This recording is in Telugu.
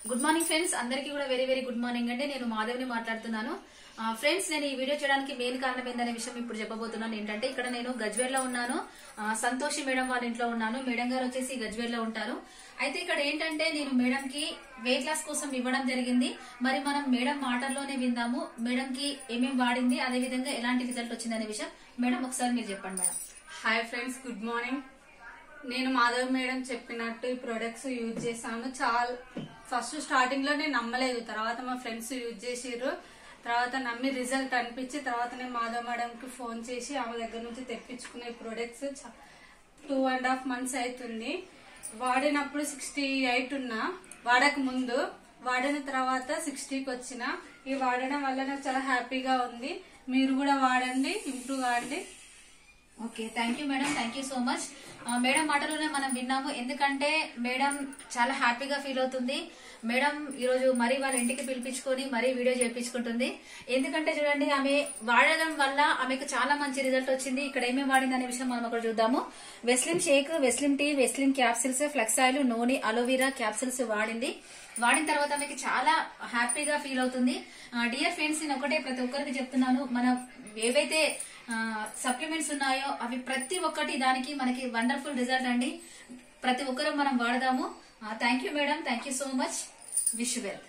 గుడ్ మార్నింగ్ ఫ్రెండ్స్, అందరికీ కూడా వెరీ వెరీ గుడ్ మార్నింగ్ అండి. నేను మాధవిని మాట్లాడుతున్నాను. ఫ్రెండ్స్, నేను ఈ వీడియో చేయడానికి మెయిన్ కారణం ఏందనే విషయం ఇప్పుడు చెప్పబోతున్నాను. ఏంటంటే ఇక్కడ నేను గజ్వేల్ లో ఉన్నాను, సంతోషి మేడం వాళ్ళ ఇంట్లో ఉన్నాను. మేడం గారు వచ్చేసి గజ్వేల్ లో ఉంటారు. అయితే ఇక్కడ ఏంటంటే నేను మేడం కి వెయిట్ లాస్ కోసం ఇవ్వడం జరిగింది. మరి మనం మేడం మాటల్లోనే విందాము, మేడం కి ఏమేమి వాడింది, అదే విధంగా ఎలాంటి రిజల్ట్ వచ్చింది అనే విషయం. మేడం ఒకసారి మీరు చెప్పండి madam. Hi friends, good morning. నేను మాధవ్ మేడం చెప్పినట్టు ఈ ప్రొడక్ట్స్ యూజ్ చేశాను. చాలా ఫస్ట్ స్టార్టింగ్ లో నేను నమ్మలేదు, తర్వాత మా ఫ్రెండ్స్ యూజ్ చేసిర్రు, తర్వాత నమ్మి రిజల్ట్ అనిపించి తర్వాత నేను మాధవ్ మేడం కి ఫోన్ చేసి ఆమె దగ్గర నుంచి తెప్పించుకునే ప్రొడక్ట్స్ 2.5 months అవుతుంది. వాడినప్పుడు 68 ఉన్నా, వాడక ముందు. వాడిన తర్వాత 60కి వచ్చిన. ఈ వాడడం వల్ల నాకు చాలా హ్యాపీగా ఉంది. మీరు కూడా వాడండి, ఇంప్రూవ్ కాండి. Okay, thank you madam, thank you so much. Madam మాటలోనే మనం విన్నాము, ఎందుకంటే మేడం చాలా హ్యాపీగా ఫీల్ అవుతుంది. మేడం ఈరోజు మరీ వాళ్ళ ఇంటికి పిలిపించుకొని మరీ వీడియో చేయించుకుంటుంది. ఎందుకంటే చూడండి, ఆమె వాడడం వల్ల ఆమెకు చాలా మంచి రిజల్ట్ వచ్చింది. ఇక్కడ ఏమేమి వాడింది అనే విషయం మనం అక్కడ చూద్దాము. వెస్లిన్ షేక్, వెస్లిన్ టీ, వెస్లిన్ క్యాప్సిల్స్, ఫ్లక్స్ ఆయిల్, నూనె, అలోవెరా క్యాప్సిల్స్ వాడింది. వాడిన తర్వాత ఆమెకి చాలా హ్యాపీగా ఫీల్ అవుతుంది. డియర్ ఫ్రెండ్స్, నేను ఒకటే ప్రతి ఒక్కరికి చెప్తున్నాను, మనం ఏవైతే సప్లిమెంట్స్ ఉన్నాయో అవి ప్రతి ఒక్కటి దానికి మనకి వండర్ఫుల్ రిజల్ట్ అండి. ప్రతి ఒక్కరూ మనం వాడదాము. Thank you madam, thank you so much. Wish you well.